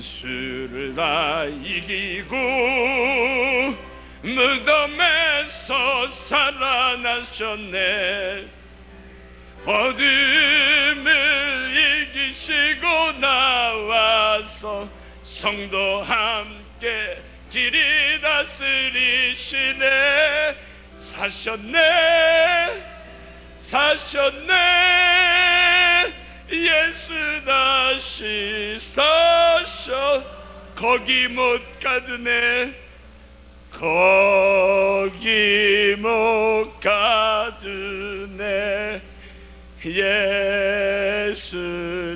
원수를 다 이기고 무덤에서 살아나셨네. 어둠을 이기시고 나와서 성도 함께 길이 다스리시네. 사셨네 예수 다시 사셔. 거기 못 가드네. 거기 못 가드네. 예수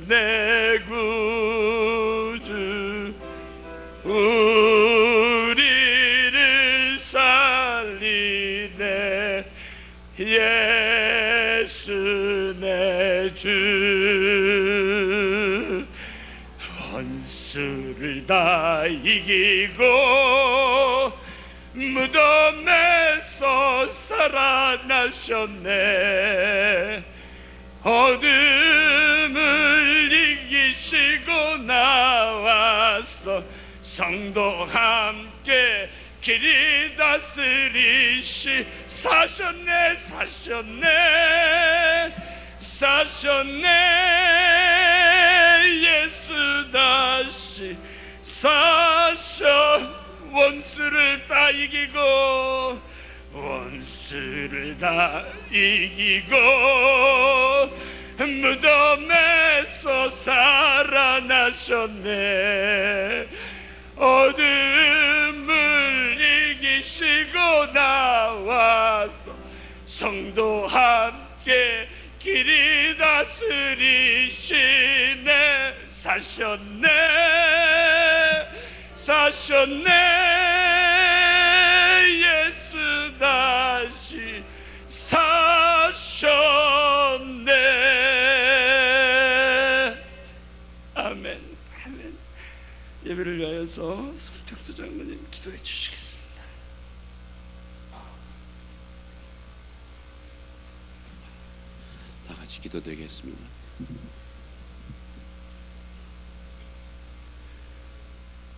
내 구주 우리를 살리네. 예수 내 주 원수를 다 이기고 무덤에서 살아나셨네. 어둠을 이기시고 나와서 성도 함께 길이 다스리시. 사셨네 예수 다시 사셔. 원수를 다 이기고 무덤에서 살아나셨네. 어둠을 이기시고 나와서 성도 함께 길이 다스리시네. 사셨네 예수 다시 사셨네. 아멘. 예배를 위하여서 송택수 장로님 기도해 주시겠습니다. 다 같이 기도드리겠습니다.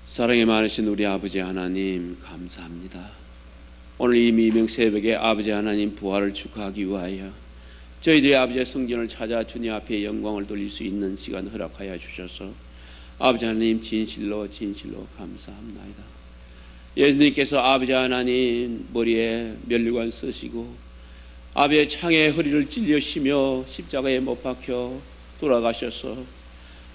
사랑이 많으신 우리 아버지 하나님 감사합니다. 오늘 이 미명 새벽에 아버지 하나님 부활을 축하하기 위하여 저희들이 아버지의 성전을 찾아 주님 앞에 영광을 돌릴 수 있는 시간 허락하여 주셔서 아버지 하나님 진실로 감사합니다. 예수님께서 아버지 하나님 머리에 면류관 쓰시고 아버지의 창에 허리를 찔려시며 십자가에 못 박혀 돌아가셔서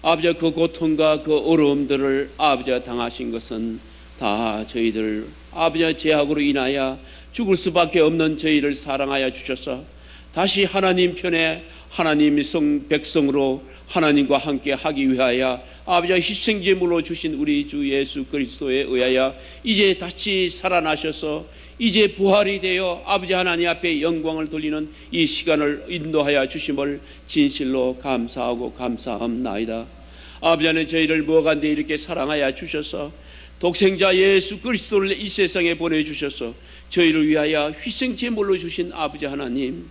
아버지의 그 고통과 그 어려움들을 아버지가 당하신 것은 다 저희들 아버지의 죄악으로 인하여 죽을 수밖에 없는 저희를 사랑하여 주셔서 다시 하나님 편에 하나님의 백성으로 하나님과 함께 하기 위하여 아버지가 희생제물로 주신 우리 주 예수 그리스도에 의하여 이제 다시 살아나셔서 이제 부활이 되어 아버지 하나님 앞에 영광을 돌리는 이 시간을 인도하여 주심을 진실로 감사하고 감사합나이다. 아버지 하나님 저희를 무엇간데 이렇게 사랑하여 주셔서 독생자 예수 그리스도를 이 세상에 보내주셔서 저희를 위하여 희생제물로 주신 아버지 하나님,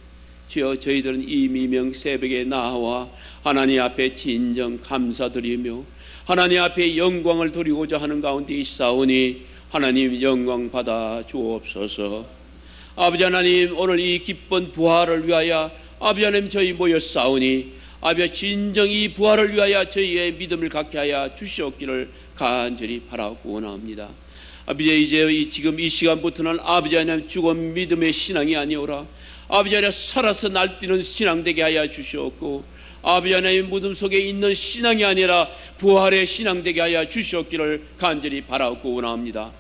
주여 저희들은 이 미명 새벽에 나와 하나님 앞에 진정 감사드리며 하나님 앞에 영광을 드리고자 하는 가운데 있사오니 하나님 영광 받아 주옵소서. 아버지 하나님 오늘 이 기쁜 부활을 위하여 아버지 하나님 저희 모였사오니 아버지 진정 이 부활을 위하여 저희의 믿음을 갖게 하여 주시옵기를 간절히 바라고 원합니다. 아버지 이제 지금 이 시간부터는 아버지 하나님 죽은 믿음의 신앙이 아니오라 아버지 하나님 살아서 날뛰는 신앙 되게 하여 주시옵고 아버지 하나님 무덤 속에 있는 신앙이 아니라 부활의 신앙 되게 하여 주시옵기를 간절히 바라고 원합니다.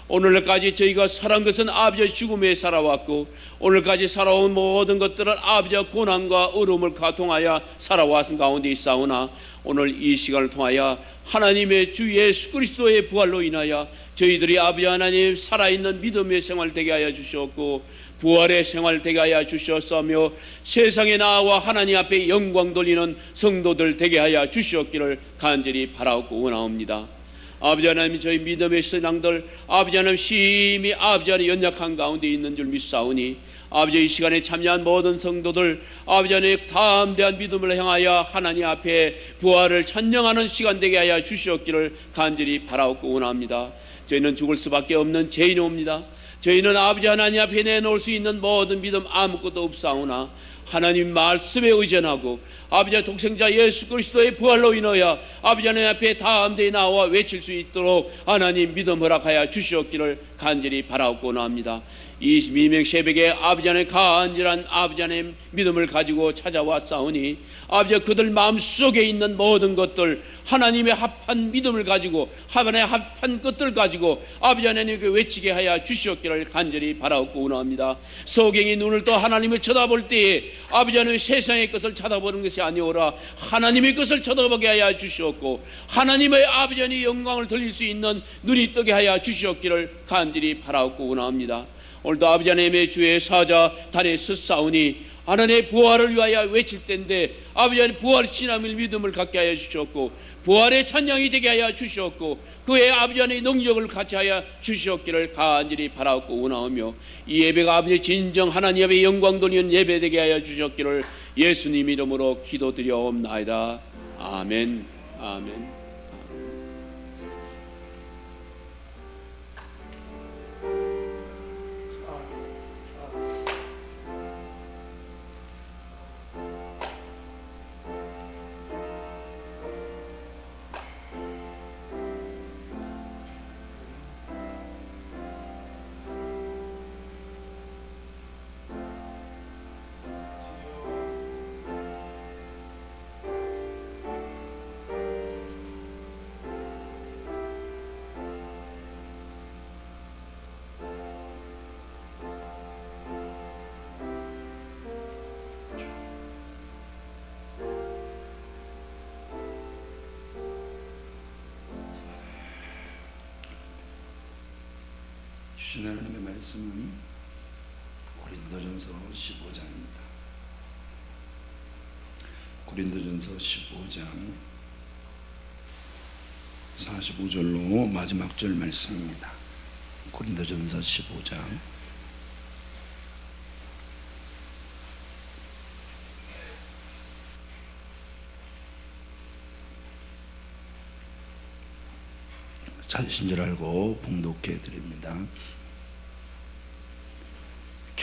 오늘까지 저희가 살아온 것은 아버지의 죽음에 살아왔고 오늘까지 살아온 모든 것들은 아버지의 고난과 어려움을 가통하여 살아왔은 가운데 있사오나 오늘 이 시간을 통하여 하나님의 주 예수 그리스도의 부활로 인하여 저희들이 아버지 하나님 살아있는 믿음의 생활 되게 하여 주셨고 부활의 생활 되게 하여 주셨으며 세상에 나와 하나님 앞에 영광 돌리는 성도들 되게 하여 주셨기를 간절히 바라고 원하옵니다. 아버지 하나님 저희 믿음의 신앙들 아버지 하나님 심히 아버지 하나님 연약한 가운데 있는 줄 믿사오니 아버지, 이 시간에 참여한 모든 성도들 아버지 안에 담대한 믿음을 향하여 하나님 앞에 부활을 찬양하는 시간 되게 하여 주시옵기를 간절히 바라옵고 원합니다. 저희는 죽을 수밖에 없는 죄인입니다. 저희는 아버지 하나님 앞에 내놓을 수 있는 모든 믿음 아무것도 없사오나 하나님 말씀에 의존하고 아버지 독생자 예수 그리스도의 부활로 인하여 아버지 하나님 앞에 담대히 나와 외칠 수 있도록 하나님 믿음 허락하여 주시옵기를 간절히 바라옵고 원합니다. 이 미명 새벽에 아버지 하나님 간절한 아버지 하나님 믿음을 가지고 찾아왔사오니 아버지 그들 마음속에 있는 모든 것들 하나님의 합한 믿음을 가지고 하나님의 합한 것들 가지고 아버지 하나님께 외치게 하여 주시옵기를 간절히 바라옵고 원합니다. 소경이 눈을 떠 하나님을 쳐다볼 때에 아버지 하나님 세상의 것을 쳐다보는 것이 아니오라 하나님의 것을 쳐다보게 하여 주시옵고 하나님의 아버지 하나님의 영광을 돌릴 수 있는 눈이 뜨게 하여 주시옵기를 간절히 바라옵고 원합니다. 오늘도 아버지 하나님의 주의 사자 달에 섰사오니 하나님의 부활을 위하여 외칠 때인데 아버지 하나님 부활 신앙을 믿음을 갖게 하여 주셨고 부활의 찬양이 되게 하여 주셨고 그의 아버지 하나님의 능력을 같이 하여 주시옵기를 간절히 바라옵고 원하오며 이 예배가 아버지 진정 하나님 앞에 영광 돌리는 예배 되게 하여 주셨기를 예수님 이름으로 기도드려옵나이다. 아멘. 아멘. 주신 하나님의 말씀은 고린도전서 15장입니다. 고린도전서 15장 45절로 마지막 절 말씀입니다. 고린도전서 15장 찾으신 줄 알고 봉독해 드립니다.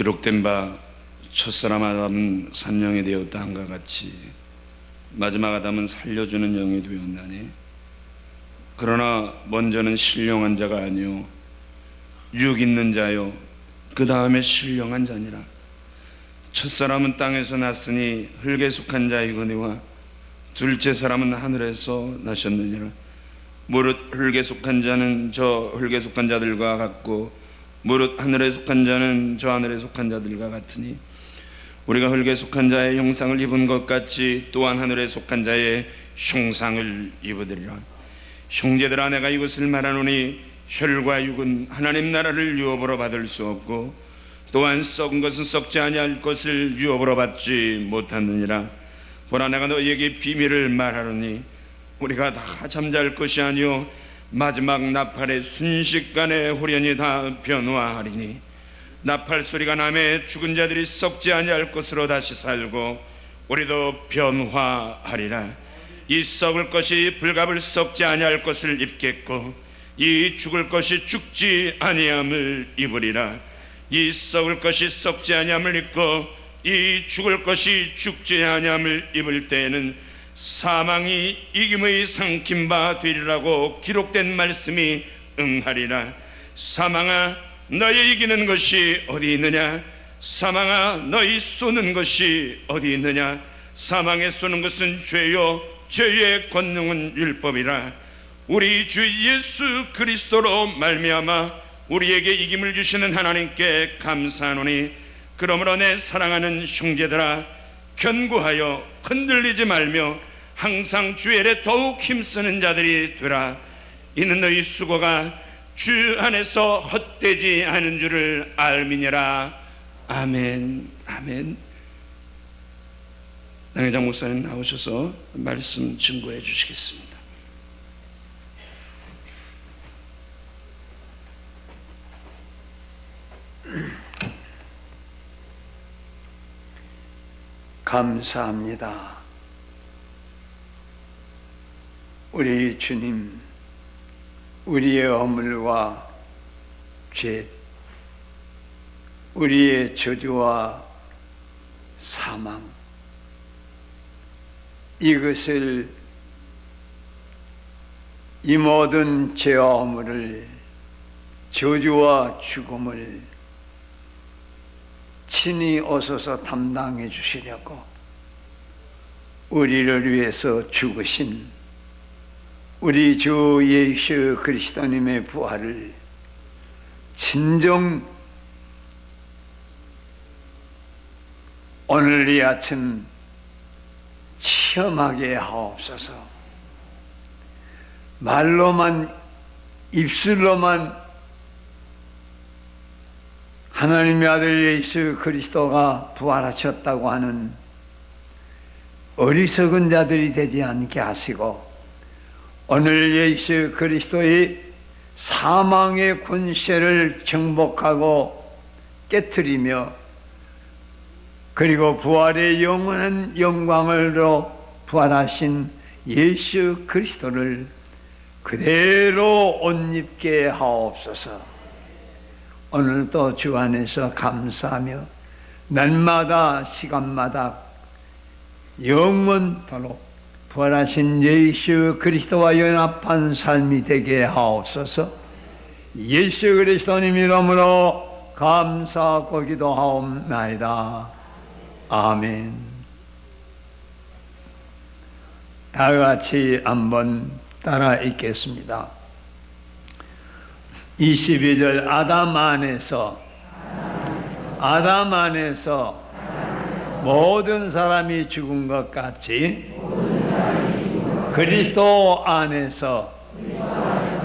기록된 바 첫사람 아담은 산영이 되었다 한과 같이 마지막 아담은 살려주는 영이 되었나니 그러나 먼저는 신령한 자가 아니요 육 있는 자요 그 다음에 신령한 자니라. 첫사람은 땅에서 났으니 흙에 속한 자이거니와 둘째 사람은 하늘에서 나셨느니라. 무릇 흙에 속한 자는 저 흙에 속한 자들과 같고 무릇 하늘에 속한 자는 저 하늘에 속한 자들과 같으니 우리가 흙에 속한 자의 형상을 입은 것 같이 또한 하늘에 속한 자의 형상을 입으리라. 형제들아 내가 이것을 말하노니 혈과 육은 하나님 나라를 유업으로 받을 수 없고 또한 썩은 것은 썩지 아니할 것을 유업으로 받지 못하느니라. 보라 내가 너희에게 비밀을 말하노니 우리가 다 잠잘 것이 아니요 마지막 나팔의 순식간에 후련히 다 변화하리니 나팔 소리가 나매 죽은 자들이 썩지 아니할 것으로 다시 살고 우리도 변화하리라. 이 썩을 것이 불갑을 썩지 아니할 것을 입겠고 이 죽을 것이 죽지 아니함을 입으리라. 이 썩을 것이 썩지 아니함을 입고 이 죽을 것이 죽지 아니함을 입을 때에는 사망이 이김의 삼킨 바 되리라고 기록된 말씀이 응하리라. 사망아 너희 이기는 것이 어디 있느냐? 사망아 너희 쏘는 것이 어디 있느냐? 사망에 쏘는 것은 죄요 죄의 권능은 율법이라. 우리 주 예수 그리스도로 말미암아 우리에게 이김을 주시는 하나님께 감사하노니 그러므로 내 사랑하는 형제들아 견고하여 흔들리지 말며 항상 주의 일에 더욱 힘쓰는 자들이 되라. 이는 너희 수고가 주 안에서 헛되지 않은 줄을 알미니라. 아멘. 아멘. 당회장 목사님 나오셔서 말씀 증거해 주시겠습니다. 감사합니다. 우리 주님, 우리의 허물과 죄, 우리의 저주와 사망, 이것을, 이 모든 죄와 허물을, 저주와 죽음을 친히 오셔서 담당해 주시려고 우리를 위해서 죽으신 우리 주 예수 그리스도님의 부활을 진정 오늘 이 아침 체험하게 하옵소서. 말로만, 입술로만 하나님의 아들 예수 그리스도가 부활하셨다고 하는 어리석은 자들이 되지 않게 하시고, 오늘 예수 그리스도의 사망의 권세를 정복하고 깨트리며, 그리고 부활의 영원한 영광으로 부활하신 예수 그리스도를 그대로 옷 입게 하옵소서. 오늘도 주 안에서 감사하며 날마다 시간마다 영원토록 부활하신 예수 그리스도와 연합한 삶이 되게 하옵소서. 예수 그리스도님 이름으로 감사하고 기도하옵나이다. 아멘. 다 같이 한번 따라 읽겠습니다. 22절. 아담 안에서 모든 사람이 죽은 것 같이 그리스도 안에서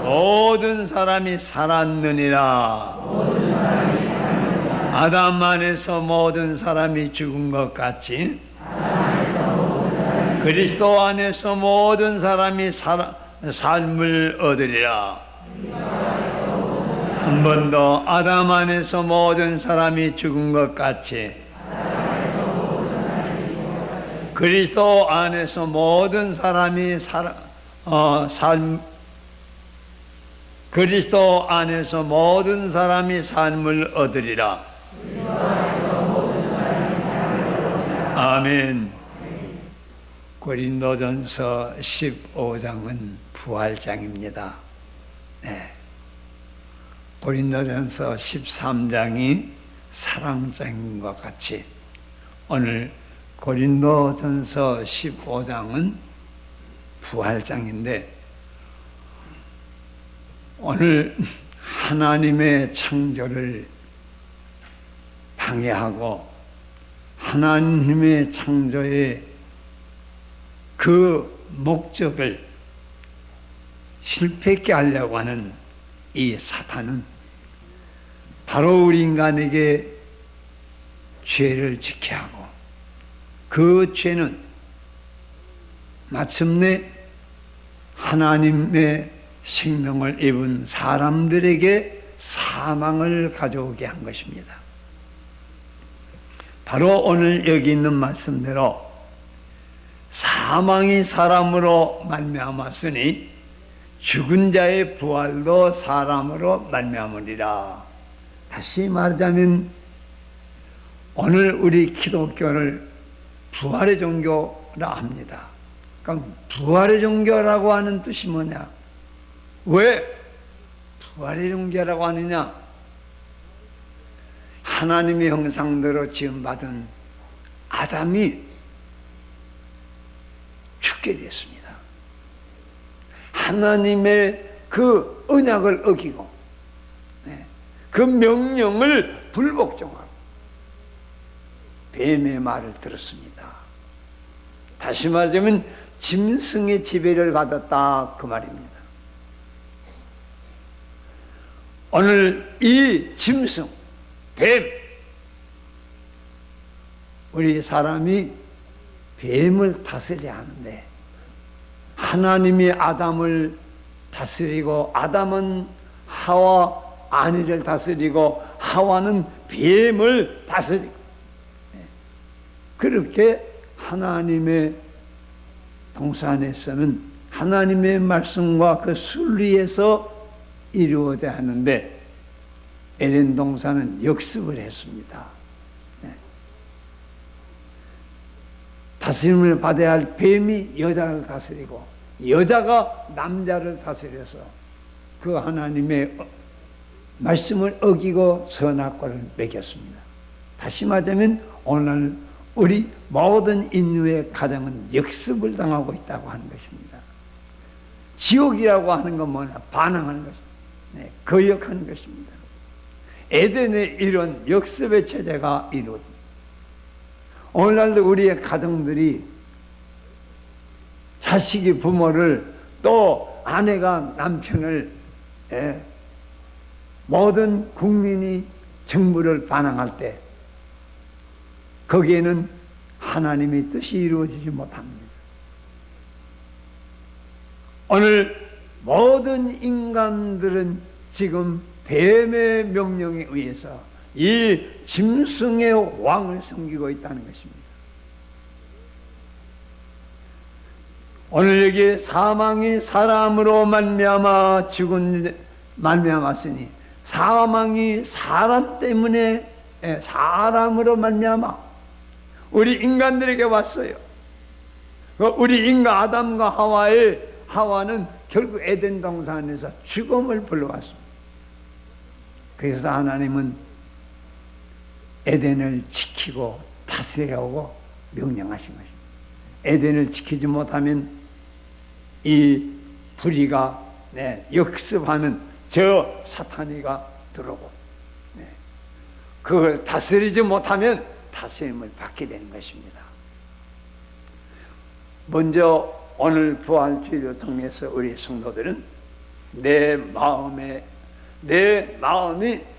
모든 사람이 살았느니라. 아담 안에서 모든 사람이 죽은 것 같이 그리스도 안에서 모든 사람이 삶을 얻으리라. 한 번 더. 아담 안에서 모든 사람이 죽은 것 같이 그리스도 안에서 모든 사람이 그리스도 안에서 모든 사람이 삶을 얻으리라. 아멘. 고린도전서 15장은 부활장입니다. 네. 고린도전서 13장이 사랑장인 것 같이 오늘 고린도전서 15장은 부활장인데, 오늘 하나님의 창조를 방해하고 하나님의 창조의 그 목적을 실패하게 하려고 하는 이 사탄은 바로 우리 인간에게 죄를 짓게 하고, 그 죄는 마침내 하나님의 생명을 입은 사람들에게 사망을 가져오게 한 것입니다. 바로 오늘 여기 있는 말씀대로 사망이 사람으로 말미암았으니 죽은 자의 부활도 사람으로 말미암으리라. 다시 말하자면 오늘 우리 기독교를 부활의 종교라 합니다. 그럼 부활의 종교라고 하는 뜻이 뭐냐? 왜 부활의 종교라고 하느냐? 하나님의 형상대로 지음받은 아담이 죽게 됐습니다. 하나님의 그 언약을 어기고 그 명령을 불복종하고 뱀의 말을 들었습니다. 다시 말하자면 짐승의 지배를 받았다, 그 말입니다. 오늘 이 짐승, 뱀, 우리 사람이 뱀을 다스려야 하는데 하나님이 아담을 다스리고 아담은 하와 아내를 다스리고 하와는 뱀을 다스리고 그렇게 하나님의 동산에서는 하나님의 말씀과 그 순리에서 이루어져야 하는데 에덴 동산은 역습을 했습니다. 다스림을 받아야 할 뱀이 여자를 다스리고 여자가 남자를 다스려서 그 하나님의 말씀을 어기고 선악과를 먹였습니다. 다시 말하면 오늘 우리 모든 인류의 가정은 역습을 당하고 있다고 하는 것입니다. 지옥이라고 하는 건 뭐냐? 반항하는 것입니다. 거역하는 것입니다. 에덴의 이런 역습의 체제가 이루어집니다. 오늘날도 우리의 가정들이 자식이 부모를 또 아내가 남편을 모든 국민이 정부를 반항할 때 거기에는 하나님의 뜻이 이루어지지 못합니다. 오늘 모든 인간들은 지금 뱀의 명령에 의해서 이 짐승의 왕을 섬기고 있다는 것입니다. 오늘 여기 사망이 사람으로 말미암아 죽은 말미암았으니 사망이 사람 때문에 사람으로 말미암아 우리 인간들에게 왔어요. 우리 인간 아담과 하와는 결국 에덴 동산에서 죽음을 불러왔습니다. 그래서 하나님은 에덴을 지키고 다스리라고 명령하신 것입니다. 에덴을 지키지 못하면 이 불의가 역습하는 저 사탄이가 들어오고 그걸 다스리지 못하면 다스림을 받게 되는 것입니다. 먼저 오늘 부활주의를 통해서 우리 성도들은 내 마음이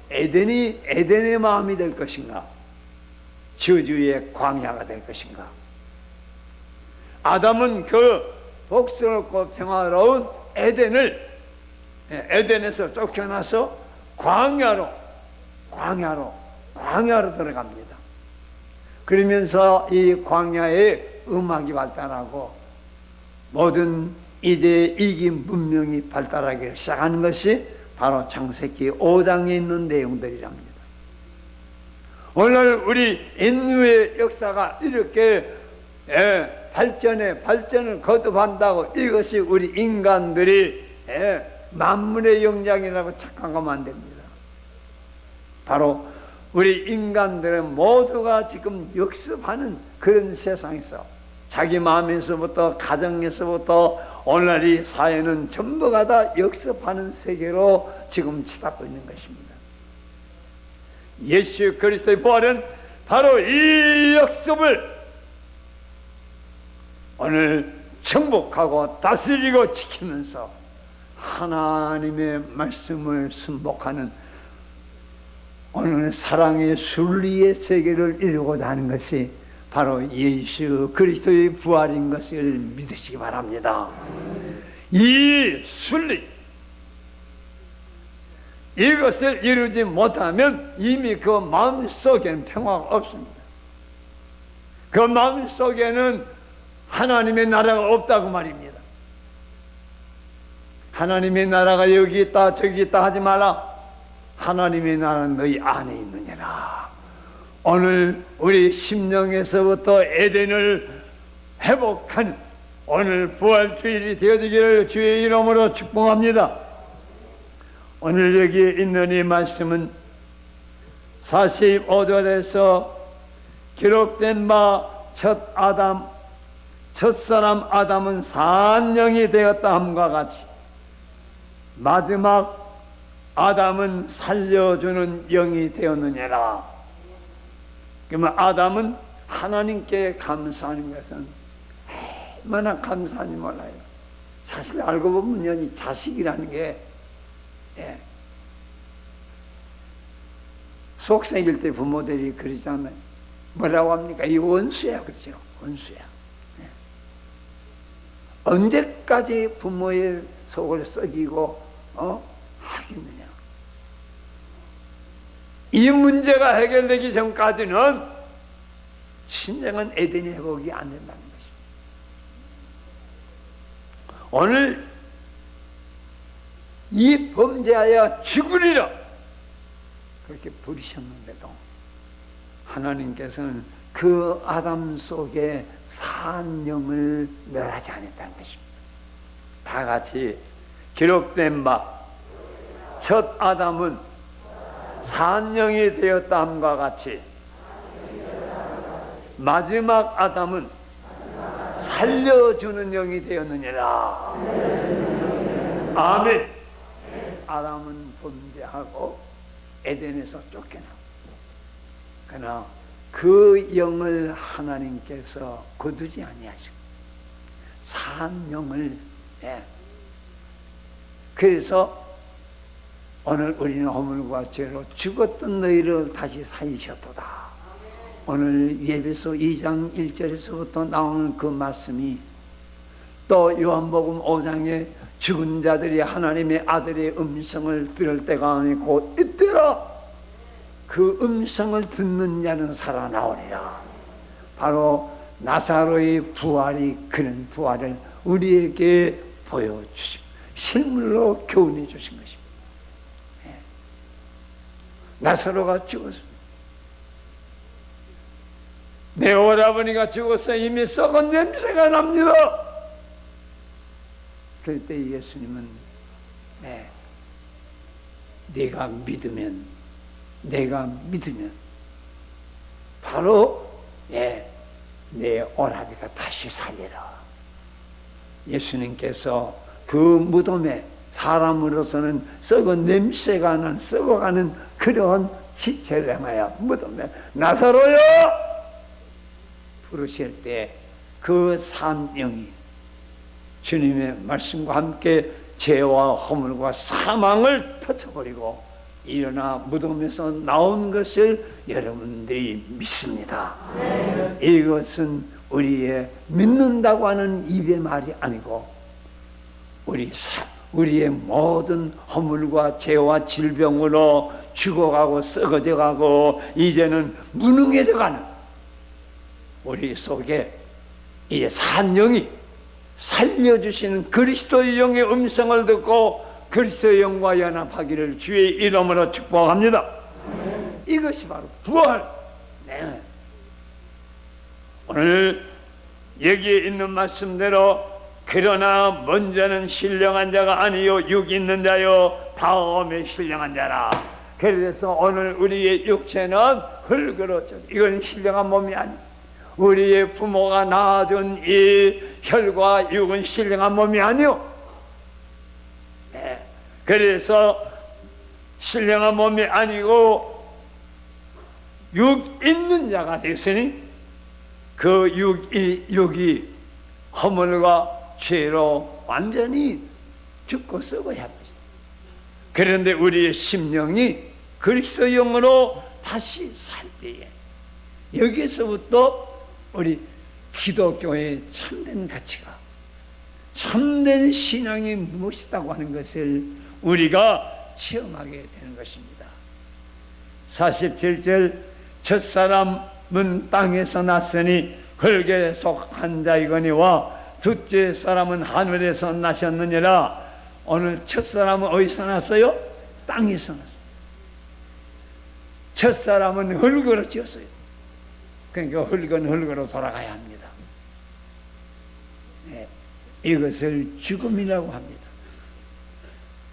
에덴의 마음이 될 것인가, 저주의 광야가 될 것인가. 아담은 그 복스럽고 평화로운 에덴에서 쫓겨나서 광야로 들어갑니다. 그러면서 이 광야에 음악이 발달하고 모든 이제 이긴 문명이 발달하기 시작하는 것이 바로 창세기 5장에 있는 내용들이랍니다. 오늘 우리 인류의 역사가 이렇게 발전을 거듭한다고 이것이 우리 인간들이 만물의 영장이라고 착각하면 안 됩니다. 바로 우리 인간들은 모두가 지금 역습하는 그런 세상에서 자기 마음에서부터 가정에서부터 오늘 이 사회는 전부가 다 역습하는 세계로 지금 치닫고 있는 것입니다. 예수 그리스도의 부활은 바로 이 역습을 오늘 정복하고 다스리고 지키면서 하나님의 말씀을 순복하는 오늘 사랑의 순리의 세계를 이루고자 하는 것이 바로 예수 그리스도의 부활인 것을 믿으시기 바랍니다. 이 순리 이것을 이루지 못하면 이미 그 마음속에는 평화가 없습니다. 그 마음속에는 하나님의 나라가 없다고 말입니다. 하나님의 나라가 여기 있다 저기 있다 하지 마라. 하나님의 나라는 너희 안에 있느니라. 오늘 우리 심령에서부터 에덴을 회복한 오늘 부활주일이 되어지기를 주의 이름으로 축복합니다. 오늘 여기 있는 이 말씀은 45절에서 기록된 바 첫사람 아담은 산영이 되었다 함과 같이 마지막 아담은 살려주는 영이 되었느니라. 그러면 아담은 하나님께 감사하는 것은 얼마나 감사한지 몰라요. 사실 알고 보면 이 자식이라는 게 속생일 때 부모들이 그러잖아요. 뭐라고 합니까? 이 원수야 그렇죠. 원수야. 언제까지 부모의 속을 썩이고 하겠느냐. 이 문제가 해결되기 전까지는 진정한 에덴의 회복이 안 된다는 것입니다. 오늘 이 범죄하여 죽으리라 그렇게 부르셨는데도 하나님께서는 그 아담 속에 산 영을 멸하지 않았다는 것입니다. 다 같이 기록된 바 첫 아담은 산 영이 되었다함과 같이 마지막 아담은 살려주는 영이 되었느니라. 아멘. 아담은 범죄하고 에덴에서 쫓겨나고, 그러나 그 영을 하나님께서 거두지 아니하시고 산 영을 그래서 오늘 우리는 허물과 죄로 죽었던 너희를 다시 살리셨도다. 오늘 예배소 2장 1절에서부터 나오는 그 말씀이 또 요한복음 5장에 죽은 자들이 하나님의 아들의 음성을 들을 때가 아니 곧 이때라. 그 음성을 듣는 자는 살아나오리라. 바로 나사로의 부활이 그런 부활을 우리에게 보여주시고 실물로 교훈해 주신 것입니다. 나사로가 죽었습니다. 내 오라버니가 죽어서 이미 썩은 냄새가 납니다. 그때 예수님은 내가 믿으면 바로 내 오라비가 다시 살리라. 예수님께서 그 무덤에 사람으로서는 썩은 냄새가 난 썩어가는 그런 시체를 향하여 무덤에 나사로여 부르실 때 그 산영이 주님의 말씀과 함께 죄와 허물과 사망을 터쳐버리고 일어나 무덤에서 나온 것을 여러분들이 믿습니다. 이것은 우리의 믿는다고 하는 입의 말이 아니고 우리의 모든 허물과 죄와 질병으로 죽어가고 썩어져가고 이제는 무능해져가는 우리 속에 이 산영이 살려주시는 그리스도의 영의 음성을 듣고 그리스도의 영과 연합하기를 주의 이름으로 축복합니다. 이것이 바로 부활. 오늘 여기에 있는 말씀대로 그러나 먼저는 신령한 자가 아니요 육 있는 자요 다음에 신령한 자라. 그래서 오늘 우리의 육체는 흙으로 이건 신령한 몸이 아니에요. 우리의 부모가 낳아준 이 혈과 육은 신령한 몸이 아니요. 그래서 신령한 몸이 아니고 육 있는 자가 됐으니 그 육이 허물과 죄로 완전히 죽고 썩어야 합니다. 그런데 우리의 심령이 그리스도 영으로 다시 살 때에 여기서부터 우리 기독교의 참된 가치가 참된 신앙이 무엇이라고 하는 것을 우리가 체험하게 되는 것입니다. 47절 첫사람은 땅에서 났으니 흙에 속한 자이거니와 둘째 사람은 하늘에서 나셨느니라. 오늘 첫사람은 어디서 났어요? 땅에서 났어요. 첫사람은 흙으로 지었어요. 그러니까 흙은 흙으로 돌아가야 합니다. 이것을 죽음이라고 합니다.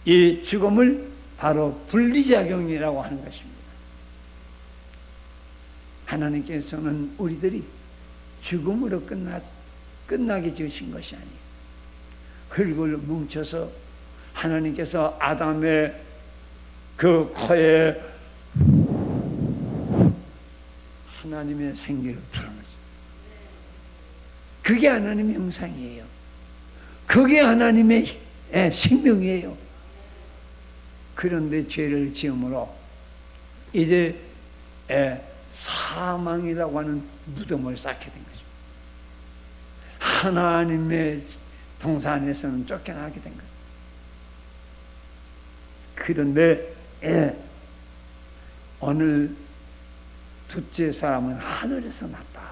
이 죽음을 바로 분리작용이라고 하는 것입니다. 하나님께서는 우리들이 죽음으로 끝나게 지으신 것이 아니에요. 흙을 뭉쳐서 하나님께서 아담의 그 코에 하나님의 생기를 불어넣었어요. 그게 하나님의 형상이에요. 그게 하나님의 생명이에요. 그런데 죄를 지음으로 이제 사망이라고 하는 무덤을 쌓게 된 거죠. 하나님의 동산에서는 쫓겨나게 된 거죠. 그런데 오늘 둘째 사람은 하늘에서 났다.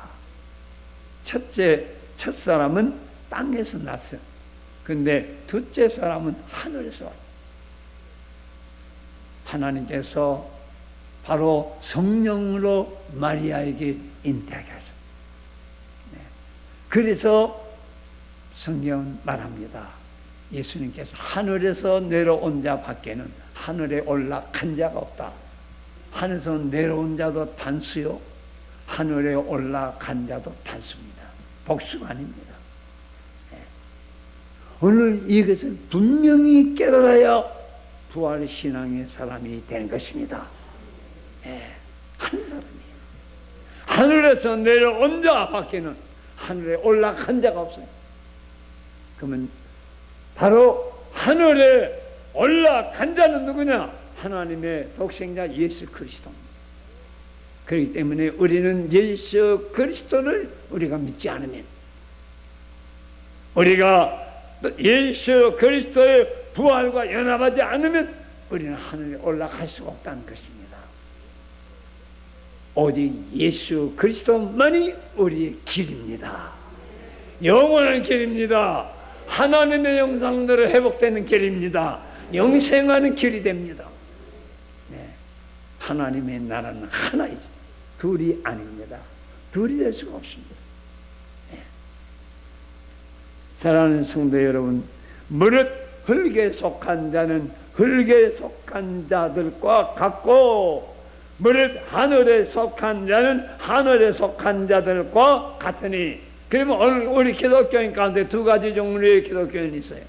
첫 사람은 땅에서 났어. 근데 둘째 사람은 하늘에서 왔어. 하나님께서 바로 성령으로 마리아에게 잉태하게 하셨어요. 그래서 성경은 말합니다. 예수님께서 하늘에서 내려온 자 밖에는 하늘에 올라간 자가 없다. 하늘에서 내려온 자도 단수요, 하늘에 올라간 자도 단수입니다. 복수가 아닙니다. 오늘 이것을 분명히 깨달아야 부활 신앙의 사람이 되는 것입니다. 한 사람이에요. 하늘에서 내려온 자 밖에는 하늘에 올라간 자가 없어요. 그러면 바로 하늘에 올라간 자는 누구냐? 하나님의 독생자 예수 그리스도입니다. 그렇기 때문에 우리는 예수 그리스도를 우리가 믿지 않으면, 우리가 예수 그리스도의 부활과 연합하지 않으면 우리는 하늘에 올라갈 수가 없다는 것입니다. 오직 예수 그리스도만이 우리의 길입니다. 영원한 길입니다. 하나님의 영상대로 회복되는 길입니다. 영생하는 길이 됩니다. 하나님의 나라는 하나이죠. 둘이 아닙니다. 둘이 될 수가 없습니다. 사랑하는 성도 여러분, 무릇 흙에 속한 자는 흙에 속한 자들과 같고, 무릇 하늘에 속한 자는 하늘에 속한 자들과 같으니. 그러면 오늘 우리 기독교인 가운데 두 가지 종류의 기독교인이 있어요.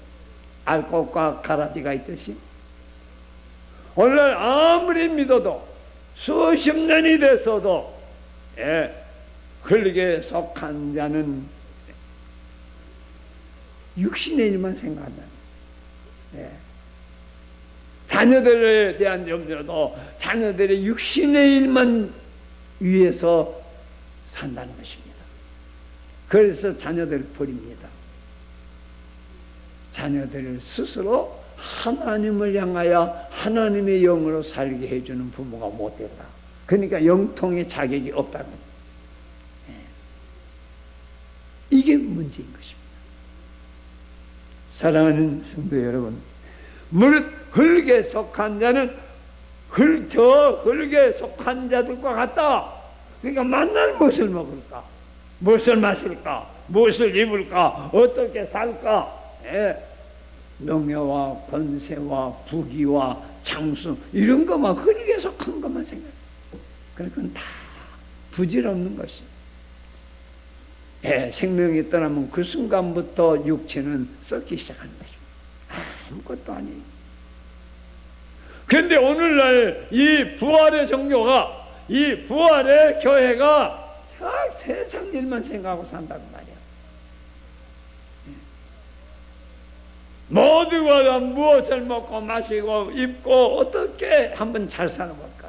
알곡과 가라지가 있듯이 오늘 아무리 믿어도 수십 년이 됐어도 흙에 속한 자는 육신의 일만 생각한다. 자녀들에 대한 염려도 자녀들의 육신의 일만 위해서 산다는 것입니다. 그래서 자녀들을 버립니다. 자녀들을 스스로 하나님을 향하여 하나님의 영으로 살게 해주는 부모가 못됐다. 그러니까 영통의 자격이 없다는 거예요. 이게 문제인 것입니다. 사랑하는 성도 여러분, 무릇 흙에 속한 자는 저 흙에 속한 자들과 같다. 그러니까 만날 무엇을 먹을까? 무엇을 마실까? 무엇을 입을까? 어떻게 살까? 명예와 권세와 부귀와 장수 이런 것만 흙에 속한 것만 생각해. 그러니까 다 부질없는 것이에요. 생명이 떠나면 그 순간부터 육체는 썩기 시작하는 것입니다. 아무것도 아니에요. 그런데 오늘날 이 부활의 종교가, 이 부활의 교회가 세상 일만 생각하고 산다고 말이야. 모두가 다 무엇을 먹고 마시고 입고 어떻게 한번 잘 살아볼까?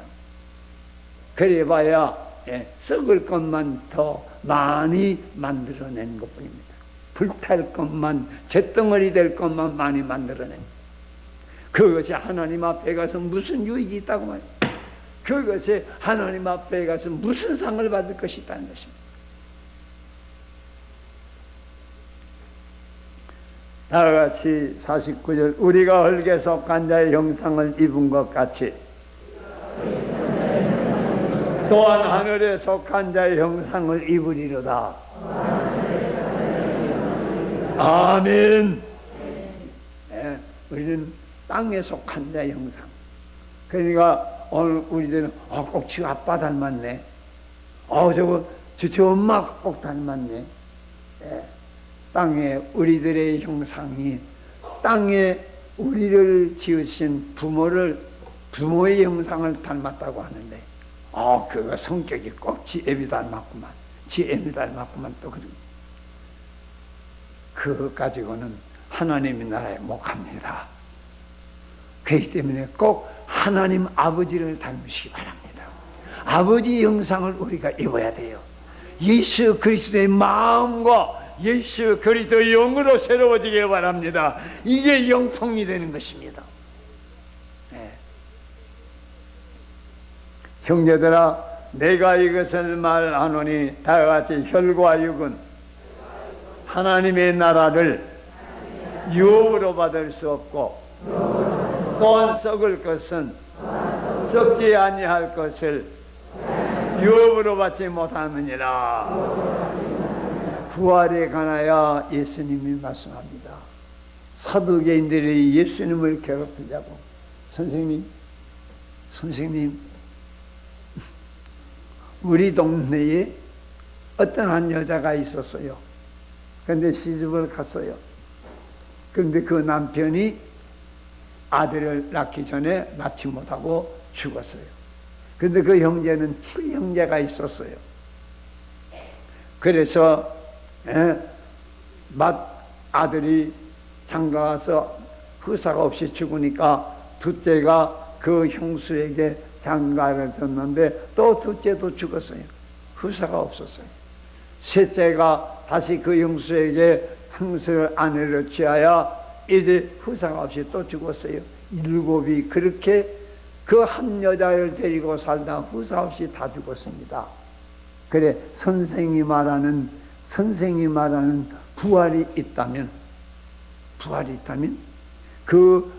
그래봐야 썩을 것만 더 많이 만들어내는 것뿐입니다. 불탈 것만, 잿덩어리 될 것만 많이 만들어내는, 그것이 하나님 앞에 가서 무슨 유익이 있다고 말이야. 그것이 하나님 앞에 가서 무슨 상을 받을 것이 있다는 것입니다. 다같이 49절, 우리가 흙에 속한 자의 형상을 입은 것 같이 또한 하늘에 속한 자의 형상을 입으리로다. 아멘. 우리는 땅에 속한 자의 형상. 그러니까 오늘 우리들은 꼭 지 아빠 닮았네. 저 엄마 꼭 닮았네. 땅에 우리들의 형상이, 땅에 우리를 지으신 부모의 형상을 닮았다고 하는데, 그거 성격이 꼭 지 애비 닮았구만, 지 애비 닮았구만. 또 그거 가지고는 하나님의 나라에 못 갑니다. 그렇기 때문에 꼭 하나님 아버지를 닮으시기 바랍니다. 아버지 형상을 우리가 입어야 돼요. 예수 그리스도의 마음과 예수 그리스도의 영으로 새로워지기 바랍니다. 이게 영통이 되는 것입니다. 형제들아, 내가 이것을 말하노니 다같이 혈과 육은 하나님의 나라를 유업으로 받을 수 없고 또한 썩을 것은 썩지 아니할 것을 유업으로 받지 못하느니라. 부활에 관하여 예수님이 말씀합니다. 사두개인들이 예수님을 괴롭히자고, 선생님 우리 동네에 어떤 한 여자가 있었어요. 그런데 시집을 갔어요. 그런데 그 남편이 아들을 낳기 전에 낳지 못하고 죽었어요. 그런데 그 형제는 7형제가 있었어요. 그래서 아들이 장가가서 후사가 없이 죽으니까 둘째가 그 형수에게 장가를 뒀는데 또 둘째도 죽었어요. 후사가 없었어요. 셋째가 다시 그 형수에게 형수를 아내를 취하여 이제 후사가 없이 또 죽었어요. 7이 그렇게 그 한 여자를 데리고 살다 후사 없이 다 죽었습니다. 그래 선생이 말하는 부활이 있다면 그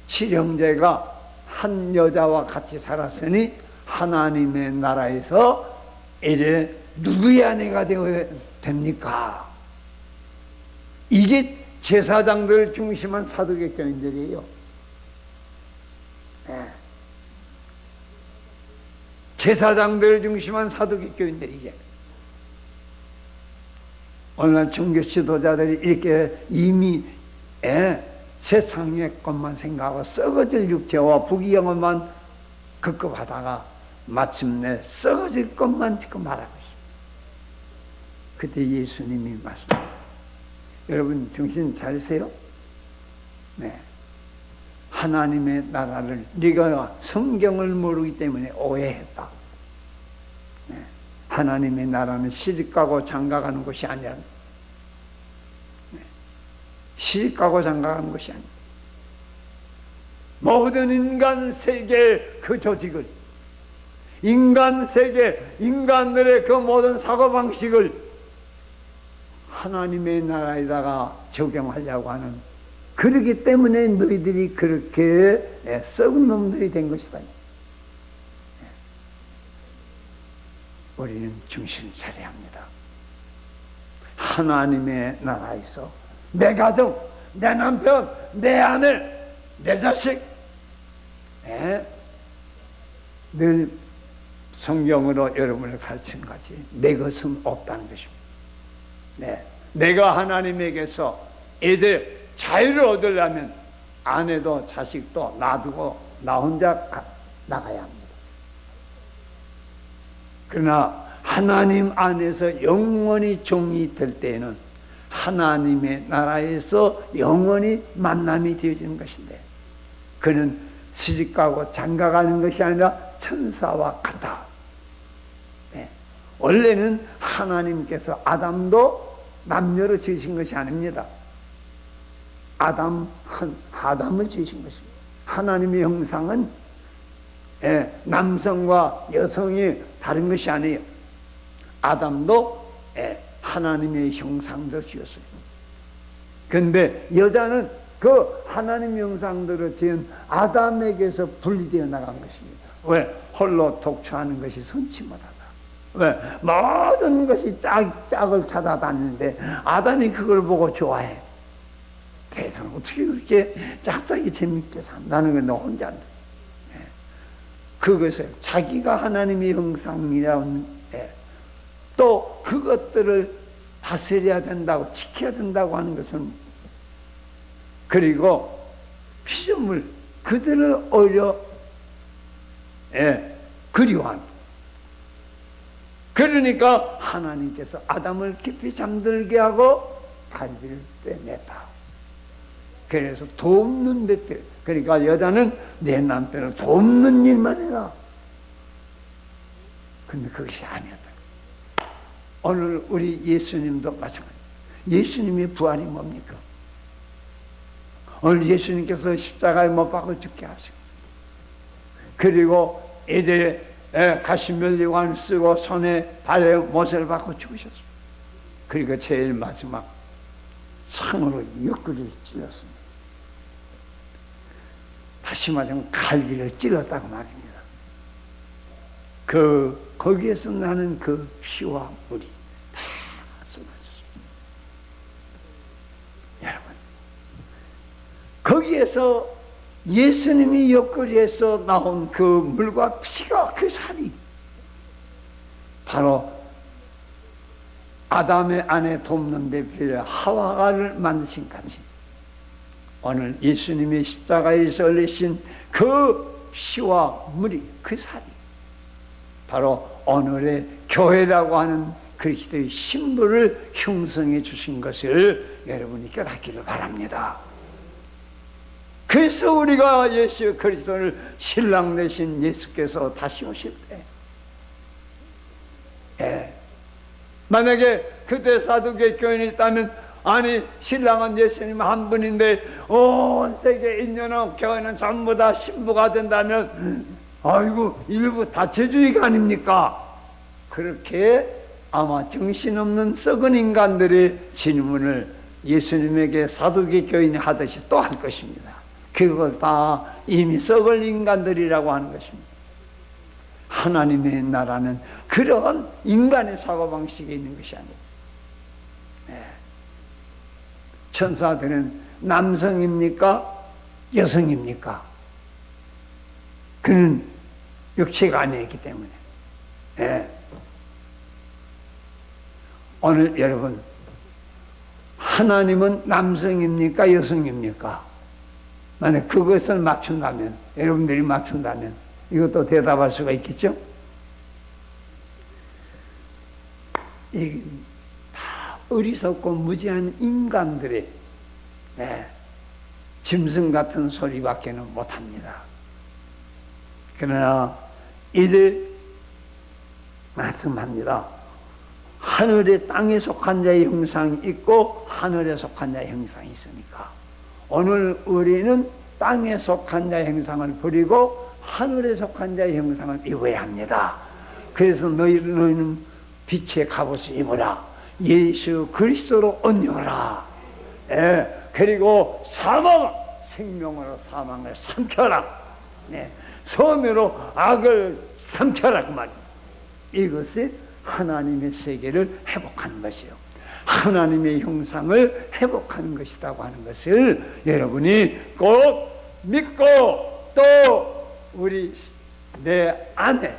7형제가 한 여자와 같이 살았으니 하나님의 나라에서 이제 누구의 아내가 되어야 됩니까? 이게 제사장들 중심한 사두개 교인들이에요. 제사장들 중심한 사두개 교인들이게. 오늘날 종교 지도자들이 이렇게 이미 세상의 것만 생각하고 썩어질 육체와 부귀영화만 급급하다가 마침내 썩어질 것만 지금 말하고 있습니다. 그때 예수님이 말씀합니다. 여러분 정신 차리세요. 네. 하나님의 나라를 네가 성경을 모르기 때문에 오해했다. 네. 하나님의 나라는 시집가고 장가가는 것이 아니라, 네. 시집가고 장가가는 것이 아니라 모든 인간 세계의 그 조직을, 인간 세계, 인간들의 그 모든 사고방식을 하나님의 나라에다가 적용하려고 하는, 그러기 때문에 너희들이 그렇게 썩은 놈들이 된 것이다. 우리는 정신 차려야 합니다. 하나님의 나라에서 내 가정, 내 남편, 내 아내, 내 자식, 늘 성경으로 여러분을 가르친 것이 내 것은 없다는 것입니다. 네. 내가 하나님에게서 이제 자유를 얻으려면 아내도 자식도 놔두고 나 혼자 나가야 합니다. 그러나 하나님 안에서 영원히 종이 될 때에는 하나님의 나라에서 영원히 만남이 되어지는 것인데, 그는 시집가고 장가가는 것이 아니라 천사와 같다. 네. 원래는 하나님께서 아담도 남녀로 지으신 것이 아닙니다. 아담을 지으신 것입니다. 하나님의 형상은 남성과 여성이 다른 것이 아니에요. 아담도 하나님의 형상대로 지었어요. 그런데 여자는 그 하나님의 형상대로 지은 아담에게서 분리되어 나간 것입니다. 왜? 홀로 독처하는 것이 선치 못하다. 왜? 모든 것이 짝을 찾아다니는데 아담이 그걸 보고 좋아해. 대단 어떻게 그렇게 짝짝이 재밌게 산다는 건 너 혼자. 그것을 자기가 하나님의 형상이라는, 또 그것들을 다스려야 된다고, 지켜야 된다고 하는 것은, 그리고 피조물 그들을 오히려 그리워한. 그러니까 하나님께서 아담을 깊이 잠들게 하고 다리를 빼냈다. 그래서 돕는 데, 그러니까 여자는 내 남편을 돕는 일만 해라. 근데 그것이 아니었다. 오늘 우리 예수님도 마찬가지. 예수님의 부활이 뭡니까? 오늘 예수님께서 십자가에 못 박아 죽게 하시고, 그리고 이제 가시면류관 쓰고 손에 발에 못을 박고 죽으셨습니다. 그리고 제일 마지막 창으로 옆구리를 찔렀습니다. 다시 말하면 갈기를 찔렀다고 말입니다. 거기에서 나는 그 피와 물이 다 쏟아졌습니다. 여러분, 거기에서 예수님이 옆구리에서 나온 그 물과 피가, 그 살이 바로 아담의 아내 돕는 데 필요 하와를 만드신 같이 오늘 예수님의 십자가에서 흘리신 그 피와 물이, 그 살이 바로 오늘의 교회라고 하는 그리스도의 신부를 형성해 주신 것을 여러분이 깨닫기를 바랍니다. 그래서 우리가 예수 그리스도를 신랑 되신 예수께서 다시 오실 때, 만약에 그때 사두개 교인이 있다면, 아니 신랑은 예수님 한 분인데 온 세계 인연은 교회는 전부 다 신부가 된다면, 아이고 일부 다체주의가 아닙니까? 그렇게 아마 정신없는 썩은 인간들의 질문을 예수님에게 사두개 교인이 하듯이 또 할 것입니다. 그것 다 이미 썩을 인간들이라고 하는 것입니다. 하나님의 나라는 그런 인간의 사고방식에 있는 것이 아니에요. 천사들은 남성입니까? 여성입니까? 그는 육체가 아니었기 때문에. 오늘 여러분, 하나님은 남성입니까? 여성입니까? 만약 그것을 맞춘다면, 여러분들이 맞춘다면 이것도 대답할 수가 있겠죠? 이게 다 어리석고 무지한 인간들의 짐승 같은 소리밖에는 못합니다. 그러나 이들 말씀합니다. 하늘에 땅에 속한 자의 형상이 있고 하늘에 속한 자의 형상이 있으니까 오늘 우리는 땅에 속한 자의 형상을 버리고 하늘에 속한 자의 형상을 입어야 합니다. 그래서 너희는 빛의 갑옷을 입어라. 예수 그리스도로 언녀라. 그리고 생명으로 사망을 삼켜라. 소멸로 악을 삼켜라. 그 말이에요. 이것이 하나님의 세계를 회복하는 것이요, 하나님의 형상을 회복하는 것이라고 하는 것을 여러분이 꼭 믿고 또 우리 내 안에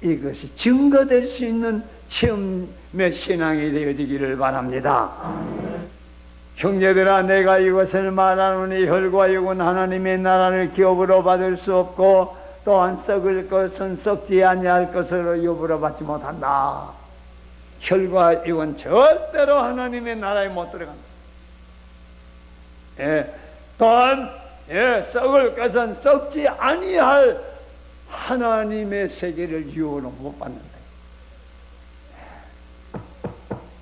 이것이 증거될 수 있는 체험의 신앙이 되어지기를 바랍니다. 형제들아, 내가 이것을 말하노니 혈과 육은 하나님의 나라를 기업으로 받을 수 없고 또한 썩을 것은 썩지 아니할 것으로 유부로 받지 못한다. 혈과 육은 절대로 하나님의 나라에 못 들어간다. 또한 썩을 것은 썩지 아니할 하나님의 세계를 유업으로 못 받는다.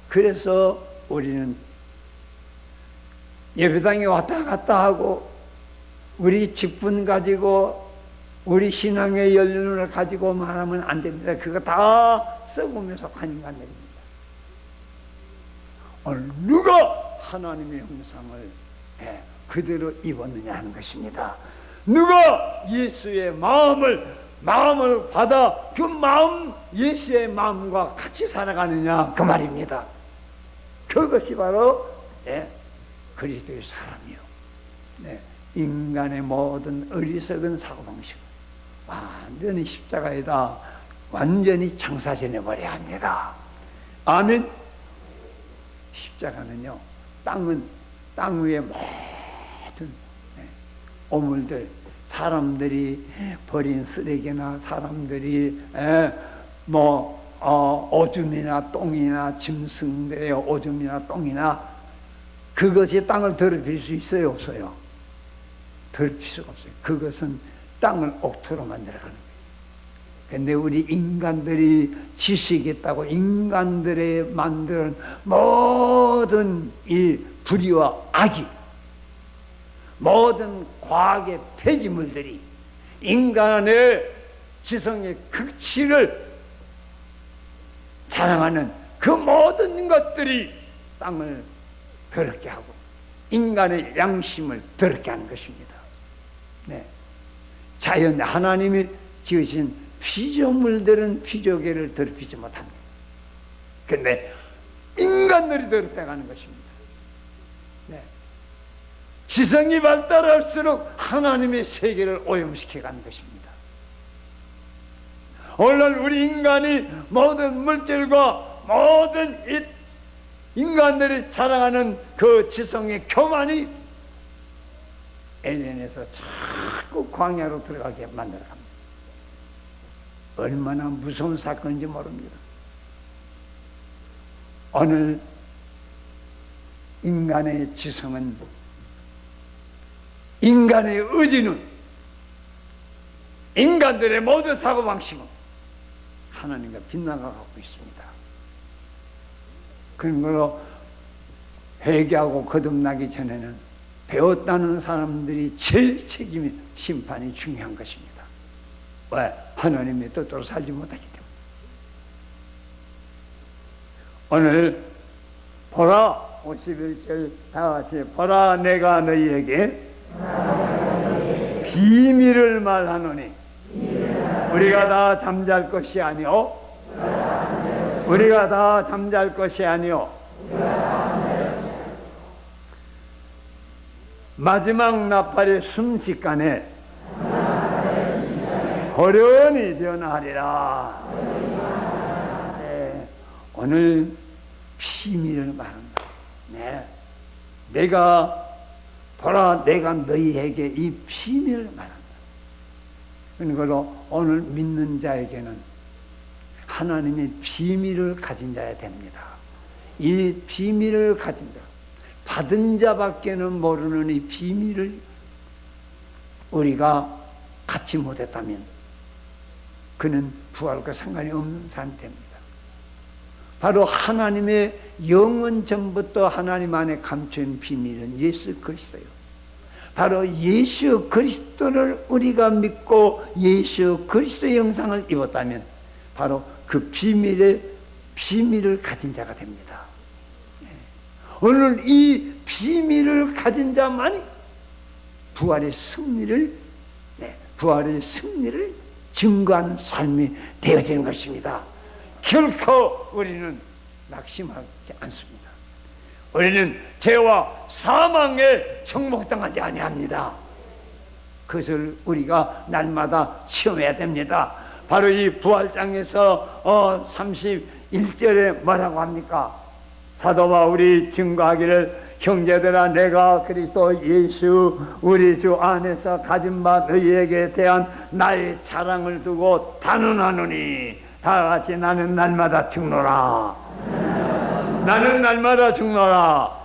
그래서 우리는 예배당에 왔다 갔다 하고 우리 직분 가지고 우리 신앙의 연륜을 가지고 말하면 안 됩니다. 그거 다 썩음에 속한 인간들입니다. 오늘 누가 하나님의 형상을 그대로 입었느냐 하는 것입니다. 누가 예수의 마음을 받아 그 마음, 예수의 마음과 같이 살아가느냐 그 말입니다. 그것이 바로 그리스도의 사람이요. 인간의 모든 어리석은 사고방식을 완전히 십자가에다 완전히 장사지내 버려야 합니다. 아멘. 십자가는요, 땅 위에 모든 오물들, 사람들이 버린 쓰레기나 사람들이 오줌이나 똥이나 짐승들의 오줌이나 똥이나 그것이 땅을 더럽힐 수 있어요, 없어요? 더럽힐 수가 없어요. 그것은 땅을 옥토로 만들어가는 거예요. 근데 우리 인간들이 지식이 있다고 인간들의 만든 모든 이 불의와 악이, 모든 과학의 폐기물들이 인간의 지성의 극치를 자랑하는 그 모든 것들이 땅을 더럽게 하고 인간의 양심을 더럽게 하는 것입니다. 네. 자연 하나님이 지으신 피조물들은 피조계를 더럽히지 못합니다. 그런데 인간들이 더럽게 가는 것입니다. 네. 지성이 발달할수록 하나님의 세계를 오염시켜 가는 것입니다. 오늘 우리 인간이 모든 물질과 모든 인간들이 자랑하는 그 지성의 교만이 에덴에서 자꾸 광야로 들어가게 만들어갑니다. 얼마나 무서운 사건인지 모릅니다. 오늘 인간의 지성은, 인간의 의지는, 인간들의 모든 사고방식은 하나님과 빗나가고 있습니다. 그런 걸로 회개하고 거듭나기 전에는 배웠다는 사람들이 제일 책임이, 심판이 중요한 것입니다. 왜? 하나님의 뜻대로 살지 못하기 때문에. 오늘 보라, 51절 다 같이 보라, 내가 너희에게 비밀을 말하노니 우리가 다 잠잘 것이 아니오, 우리가 다 잠잘 것이 아니오. 마지막 나팔의 숨직간에 호련히 변하리라. 네, 오늘 비밀을 말한다. 네, 내가 보라, 내가 너희에게 이 비밀을 말한다. 그런 걸로 오늘 믿는 자에게는 하나님의 비밀을 가진 자야 됩니다. 이 비밀을 가진 자, 받은 자밖에는 모르는 이 비밀을 우리가 갖지 못했다면 그는 부활과 상관이 없는 사람이 됩니다. 바로 하나님의 영원 전부터 하나님 안에 감춰진 비밀은 예수 그리스도예요. 바로 예수 그리스도를 우리가 믿고 예수 그리스도의 영상을 입었다면 바로 그 비밀을 가진 자가 됩니다. 오늘 이 비밀을 가진 자만이 부활의 승리를 증거하는 삶이 되어지는 것입니다. 결코 우리는 낙심하지 않습니다. 우리는 죄와 사망에 정복당하지 아니합니다. 그것을 우리가 날마다 체험해야 됩니다. 바로 이 부활장에서 31절에 뭐라고 합니까? 사도 바울이 증거하기를 형제들아, 내가 그리스도 예수 우리 주 안에서 가진 바 너희에게 대한 나의 자랑을 두고 단언하노니, 다 같이 나는 날마다 죽노라. 나는 날마다 죽노라.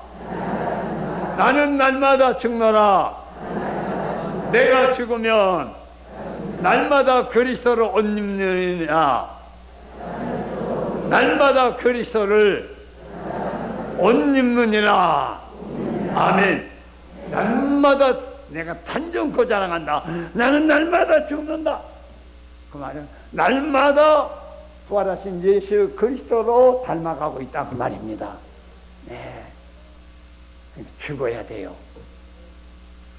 나는 날마다 죽노라. 내가 죽으면 날마다 그리스도를 옷 입느니라. 날마다 그리스도를 옷 입느니라. 아멘. 날마다 내가 단정코 자랑한다. 나는 날마다 죽는다. 그 말은 날마다 부활하신 예수 그리스도로 닮아가고 있다, 그 말입니다. 네, 죽어야 돼요.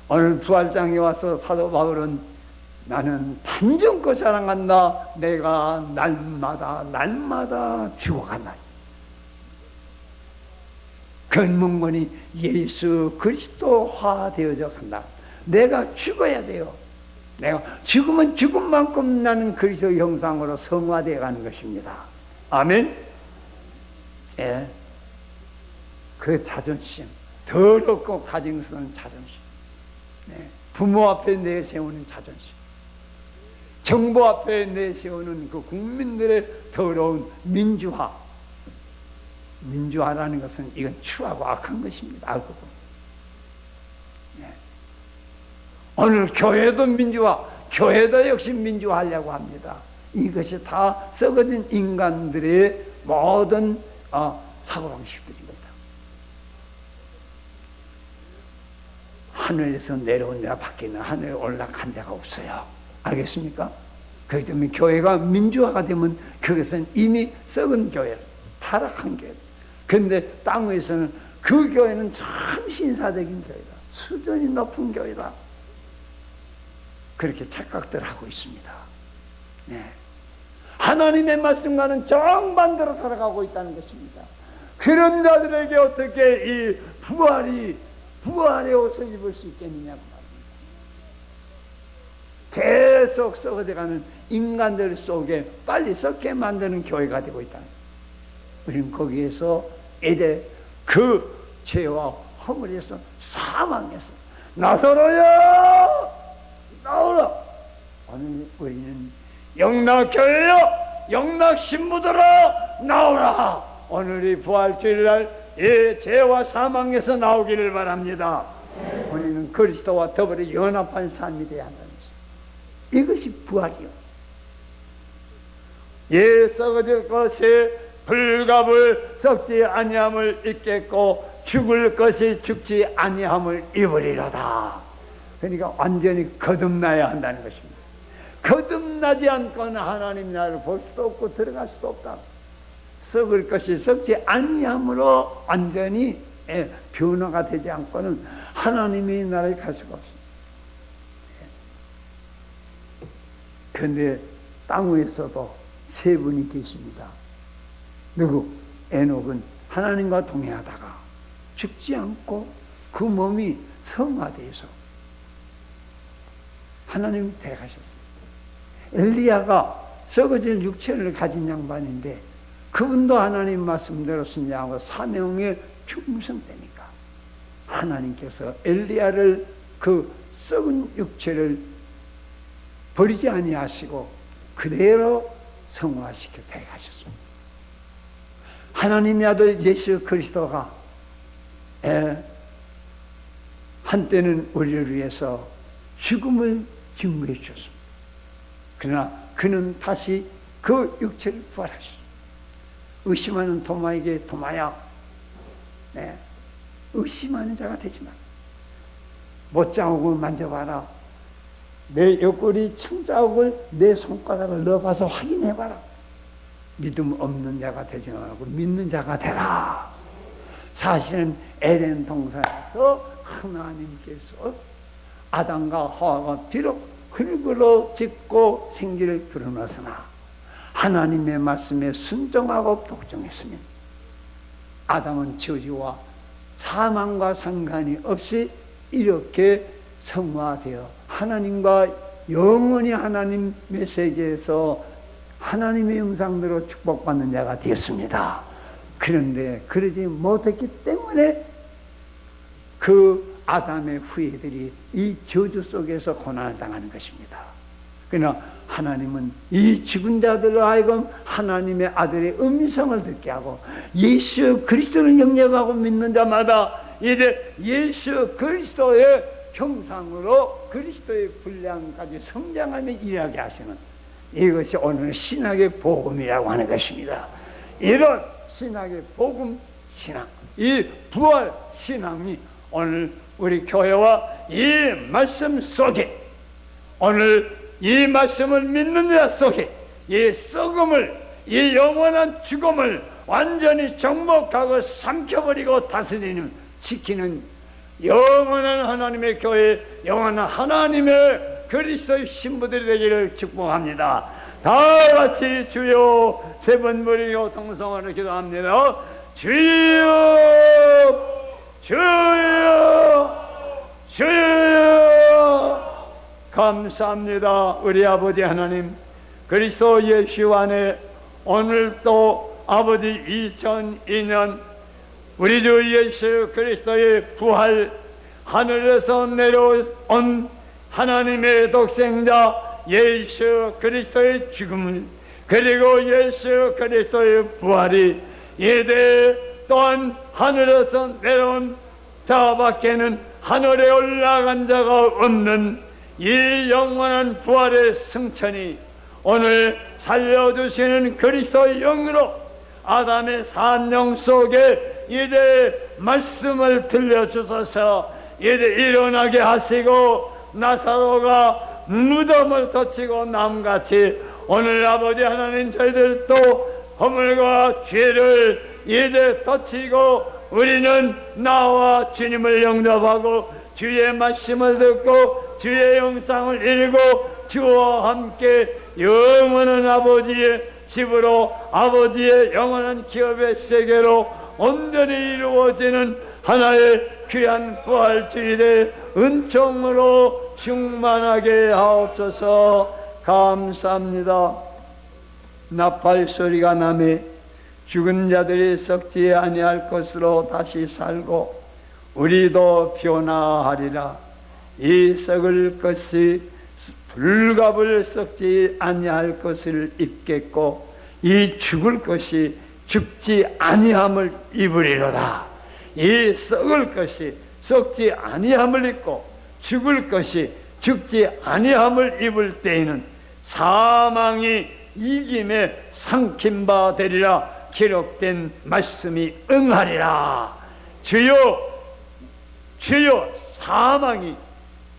오늘 부활장에 와서 사도 바울은 나는 단정코 자랑한다. 내가 날마다 죽어간다. 근문권이 예수 그리스도화 되어져 간다. 내가 죽어야 돼요. 내가 죽으면 죽은 만큼 나는 그리스도 형상으로 성화되어 가는 것입니다. 아멘. 예. 그 자존심, 더럽고 가증스러운 자존심, 네. 부모 앞에 내세우는 자존심, 정부 앞에 내세우는 그 국민들의 더러운 민주화라는 것은 이건 추하고 악한 것입니다. 알고 보면. 네. 오늘 교회도 교회도 역시 민주화하려고 합니다. 이것이 다 썩어진 인간들의 모든 사고방식들입니다. 하늘에서 내려온 자가 밖에는 하늘에 올라간 자가 없어요. 알겠습니까? 그렇기 때문에 교회가 민주화가 되면 그것은 이미 썩은 교회, 타락한 교회. 그런데 땅 위에서는 그 교회는 참 신사적인 교회다, 수준이 높은 교회다, 그렇게 착각들 하고 있습니다. 네. 하나님의 말씀과는 정반대로 살아가고 있다는 것입니다. 그런 자들에게 어떻게 이 부활의 옷을 입을 수 있겠느냐고 말입니다. 계속 썩어져가는 인간들 속에 빨리 썩게 만드는 교회가 되고 있다. 우리는 거기에서 이제 그 죄와 허물에서 사망에서 나서로야 나오라. 오늘 우리는 영락교회여, 영락신부들아 나오라. 오늘이 부활주일날 이 죄와 사망에서 나오기를 바랍니다. 우리는 그리스도와 더불어 연합한 삶이 되어야 한다는 것입니다. 이것이 부활이요. 예, 썩어질 것이 불갑을 썩지 아니함을 입겠고 죽을 것이 죽지 아니함을 입으리로다. 그러니까 완전히 거듭나야 한다는 것입니다. 거듭나지 않고는 하나님 나라를 볼 수도 없고 들어갈 수도 없다. 썩을 것이 썩지 아니함으로 완전히 변화가 되지 않고는 하나님의 나라에 갈 수가 없습니다. 그런데 땅 위에서도 세 분이 계십니다. 누구? 에녹은 하나님과 동행하다가 죽지 않고 그 몸이 성화돼서 하나님이 데려가셨습니다. 엘리야가 썩어질 육체를 가진 양반인데 그분도 하나님 말씀대로 순종하고 사명에 충성되니까 하나님께서 엘리야를 그 썩은 육체를 버리지 아니하시고 그대로 성화시켜 데려가셨습니다. 하나님의 아들 예수 그리스도가 한때는 우리를 위해서 죽음을 증거해 주셨습니다. 그러나 그는 다시 그 육체를 부활하셨습니다. 의심하는 도마에게 도마야, 의심하는 자가 되지 마. 못자국을 만져봐라. 내 옆구리 청자국을 내 손가락을 넣어봐서 확인해봐라. 믿음 없는 자가 되지 말고 믿는 자가 되라. 사실은 에덴 동산에서 하나님께서 아담과 하와가 비록 흙으로 짓고 생기를 드러났으나 하나님의 말씀에 순종하고 복종했으면 아담은 저주와 사망과 상관이 없이 이렇게 성화되어 하나님과 영원히 하나님의 세계에서 하나님의 형상대로 축복받는 자가 되었습니다. 그런데 그러지 못했기 때문에 그 아담의 후예들이 이 저주 속에서 고난을 당하는 것입니다. 그러나 하나님은 이 죽은 자들로 하여금 하나님의 아들의 음성을 듣게 하고 예수 그리스도를 영접하고 믿는 자마다 이제 예수 그리스도의 형상으로 그리스도의 분량까지 성장하며 일하게 하시는 이것이 오늘 신학의 복음이라고 하는 것입니다. 이런 신학의 복음 신앙, 이 부활 신앙이 오늘 우리 교회와 이 말씀 속에 오늘 이 말씀을 믿는 자 속에 이 썩음을, 이 영원한 죽음을 완전히 정복하고 삼켜버리고 다스리는, 지키는 영원한 하나님의 교회, 영원한 하나님의 그리스도의 신부들이 되기를 축복합니다. 다 같이 주여 세 번 부르고 통성으로 기도합니다. 주여, 주여, 주여. 감사합니다. 우리 아버지 하나님, 그리스도 예수 안에 오늘 또 아버지 2002년 우리 주 예수 그리스도의 부활, 하늘에서 내려온 하나님의 독생자 예수 그리스도의 죽음을, 그리고 예수 그리스도의 부활이 이제 또한 하늘에서 내려온 자밖에는 하늘에 올라간 자가 없는 이 영원한 부활의 승천이 오늘 살려주시는 그리스도의 영으로 아담의 산영 속에 이제 말씀을 들려주셔서 이제 일어나게 하시고 나사로가 무덤을 덮치고 남같이 오늘 아버지 하나님 저희들도 허물과 죄를 이제 덮치고 우리는 나와 주님을 영접하고 주의 말씀을 듣고 주의 영상을 읽고 주와 함께 영원한 아버지의 집으로, 아버지의 영원한 기업의 세계로 온전히 이루어지는 하나의 귀한 부활주일의 은총으로 충만하게 하옵소서. 감사합니다. 나팔 소리가 나매 죽은 자들이 썩지 아니할 것으로 다시 살고 우리도 변화하리라. 이 썩을 것이 불갑을 썩지 아니할 것을 입겠고 이 죽을 것이 죽지 아니함을 입으리로다. 이 썩을 것이 썩지 아니함을 입고 죽을 것이 죽지 아니함을 입을 때에는 사망이 이김에 삼킨 바 되리라 기록된 말씀이 응하리라. 주여, 주여, 사망이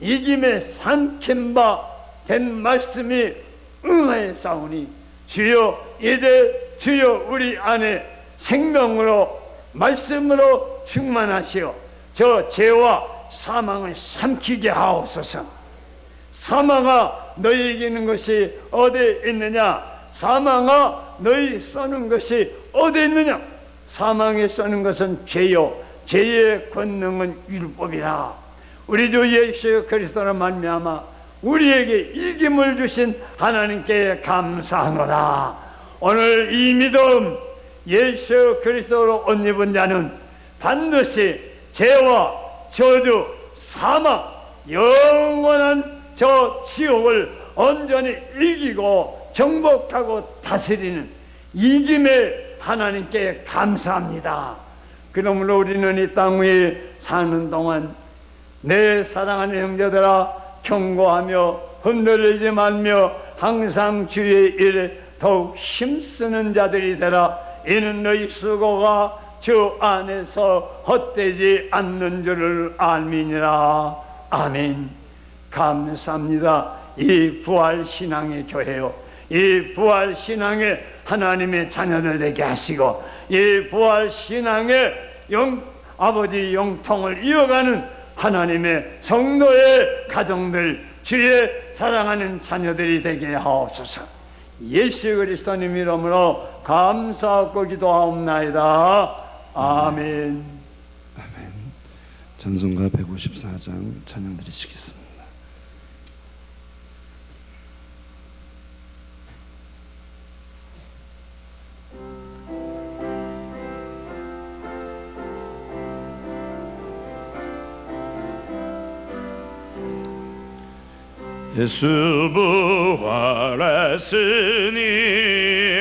이김에 삼킨 바 된 말씀이 응하였사오니 주여, 이제 주여 우리 안에 생명으로 말씀으로 충만하시어 저 죄와 사망을 삼키게 하옵소서. 사망아, 너희 이기는 것이 어디 있느냐? 사망아, 너희 쏘는 것이 어디 있느냐? 사망에 쏘는 것은 죄요, 죄의 권능은 율법이라. 우리 주 예수 그리스도로 말미암아 우리에게 이김을 주신 하나님께 감사하노라. 오늘 이 믿음, 예수 그리스도로 옷 입은 자는 반드시 죄와 저주, 사망, 영원한 저 지옥을 온전히 이기고 정복하고 다스리는 이김의 하나님께 감사합니다. 그러므로 우리는 이 땅 위에 사는 동안 내 사랑하는 형제들아, 경고하며 흔들리지 말며 항상 주의 일에 더욱 힘쓰는 자들이 되라. 이는 너희 수고가 주 안에서 헛되지 않는 줄을 알미니라. 아멘. 감사합니다. 이 부활신앙의 교회요, 이 부활신앙의 하나님의 자녀들 되게 하시고 이 부활신앙의 아버지 영통을 이어가는 하나님의 성도의 가정들, 주의 사랑하는 자녀들이 되게 하옵소서. 예수 그리스도님 이름으로 감사하고 기도하옵나이다. 아멘. 아멘. 찬송가 154장 찬양 드리시겠습니다. 예수 부활했으니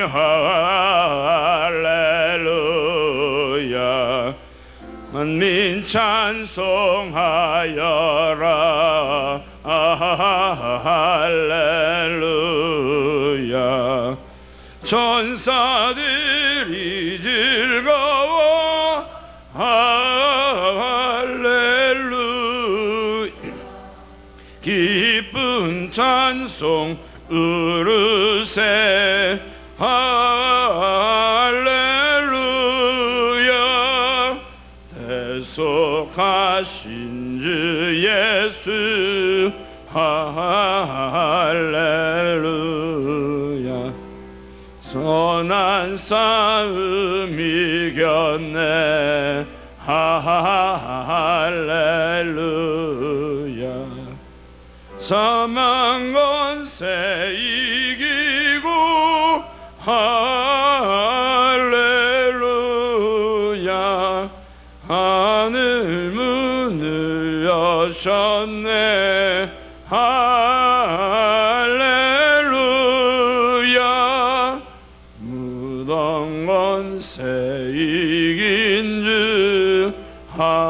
할렐루야. 만민 찬송하여라. 할렐루야. 천사들이 즐거워 할렐루야. 기쁜 찬송 으르세 할렐루야. 대속하신 주 예수 할렐루야. 선한 싸움 이겼네 할렐루야. 사망 권세 이기고 할렐루야. 하늘 문을 여셨네 할렐루야. 무덤 권세 이긴 주 할렐루야.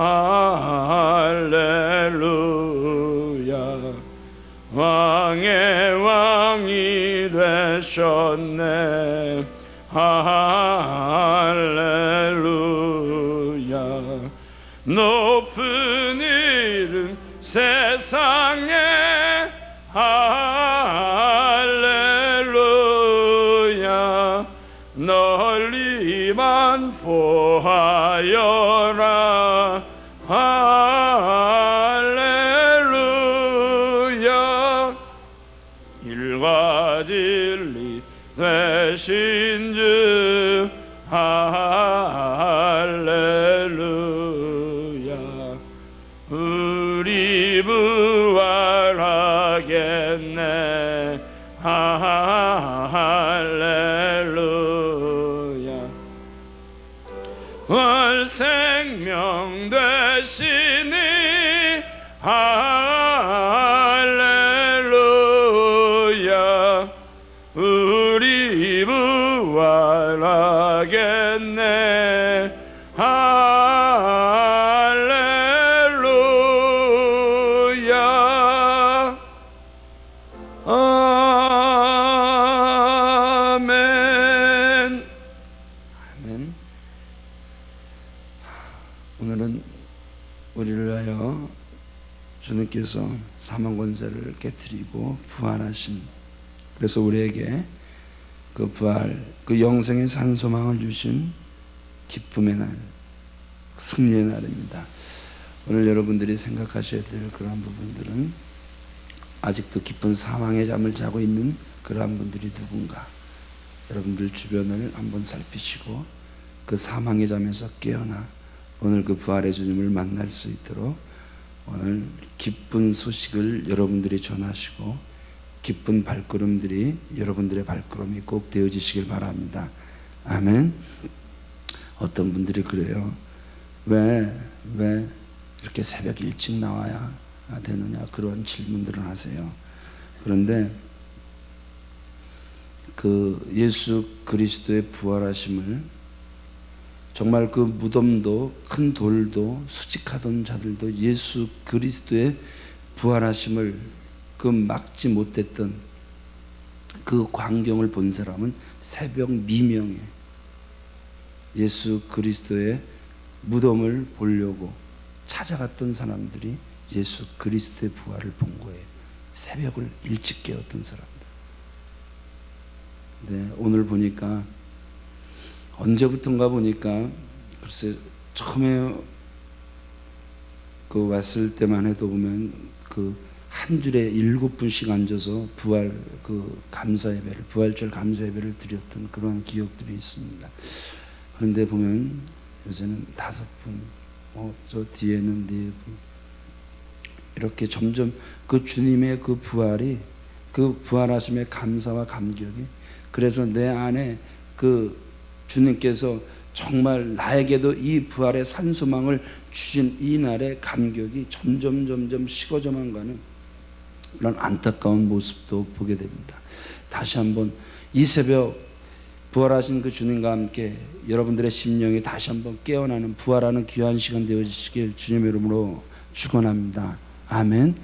왕의 왕이 되셨네 할렐루야. 높은 이름 세상에 할렐루야. 널리 만 보하여라 할렐루야. 일과 진리 되신 주 할렐루야. 우리 부활하겠네 할렐루야. 부활 생명 되시니 할렐루야. 우리 부활하겠네 할렐루야. 아멘. 아멘. 오늘은 우리를 위하여 주님께서 사망 권세를 깨뜨리고 부활하신, 그래서 우리에게 그 부활, 그 영생의 산소망을 주신 기쁨의 날, 승리의 날입니다. 오늘 여러분들이 생각하셔야 될 그러한 부분들은, 아직도 깊은 사망의 잠을 자고 있는 그러한 분들이 누군가, 여러분들 주변을 한번 살피시고 그 사망의 잠에서 깨어나 오늘 그 부활의 주님을 만날 수 있도록 오늘 기쁜 소식을 여러분들이 전하시고 기쁜 발걸음들이 여러분들의 발걸음이 꼭 되어지시길 바랍니다. 아멘. 어떤 분들이 그래요. 왜 이렇게 새벽 일찍 나와야 되느냐, 그런 질문들을 하세요. 그런데 그 예수 그리스도의 부활하심을 정말 그 무덤도 큰 돌도 수직하던 자들도 예수 그리스도의 부활하심을 그 막지 못했던 그 광경을 본 사람은 새벽 미명에 예수 그리스도의 무덤을 보려고 찾아갔던 사람들이 예수 그리스도의 부활을 본 거예요. 새벽을 일찍 깨웠던 사람들. 네, 오늘 보니까 언제부턴가 보니까 글쎄 처음에 그 왔을 때만 해도 보면 그 한 줄에 7분씩 앉아서 부활 그 감사 예배를, 부활절 감사 예배를 드렸던 그러한 기억들이 있습니다. 그런데 보면 요새는 5분, 저 뒤에는 4분, 이렇게 점점 그 주님의 그 부활이, 그 부활하심의 감사와 감격이, 그래서 내 안에 그 주님께서 정말 나에게도 이 부활의 산소망을 주신 이 날의 감격이 점점 식어져만 가는 그런 안타까운 모습도 보게 됩니다. 다시 한번 이 새벽 부활하신 그 주님과 함께 여러분들의 심령이 다시 한번 깨어나는 부활하는 귀한 시간 되어지시길 주님의 이름으로 축원합니다. 아멘.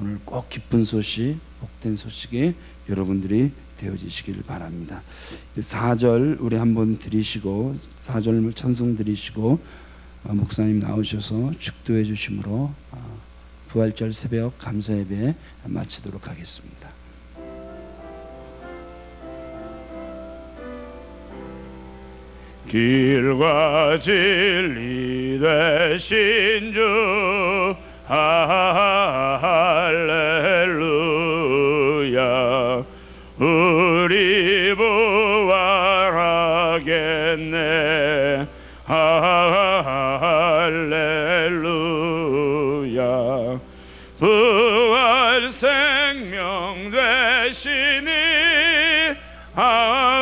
오늘 꼭 기쁜 소식, 복된 소식이 여러분들이 되어지시길 바랍니다. 4절 우리 한번 드리시고, 4절 찬송 드리시고 목사님 나오셔서 축도해 주심으로 부활절 새벽 감사 예배 마치도록 하겠습니다. 길과 진리 되신 주 할렐루야. 우리 부활하겠네 할렐루야. 부활 생명 되시니 할렐루야.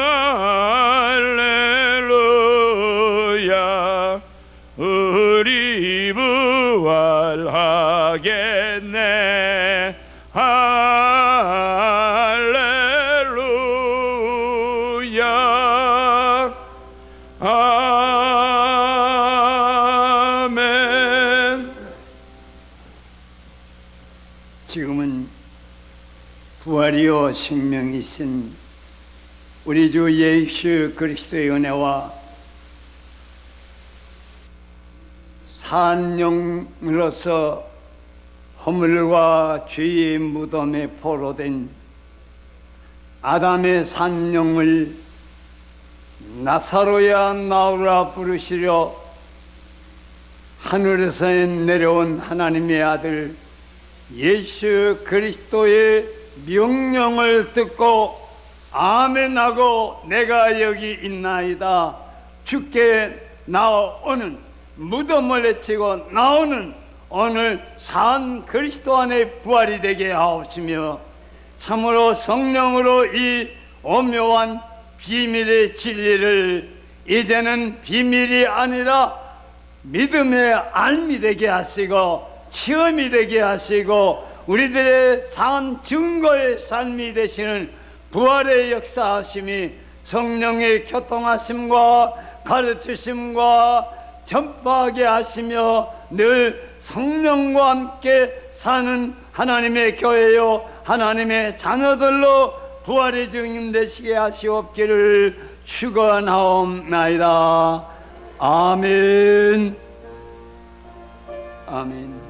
우리 부활하겠네 할렐루야. 아멘. 지금은 부활이요 생명이신 우리 주 예수 그리스도의 은혜와 산영으로서 허물과 죄의 무덤에 포로된 아담의 산영을 나사로야 나오라 부르시려 하늘에서 내려온 하나님의 아들 예수 그리스도의 명령을 듣고 아멘하고 내가 여기 있나이다. 주께 나오는 무덤을 헤치고 나오는 오늘 산 그리스도 안에 부활이 되게 하옵시며 참으로 성령으로 이 오묘한 비밀의 진리를 이제는 비밀이 아니라 믿음의 알미 되게 하시고 체험이 되게 하시고 우리들의 산 증거의 삶이 되시는 부활의 역사하심이 성령의 교통하심과 가르치심과 전파하게 하시며 늘 성령과 함께 사는 하나님의 교회요 하나님의 자녀들로 부활의 증인 되시게 하시옵기를 축원하옵나이다. 아멘. 아멘.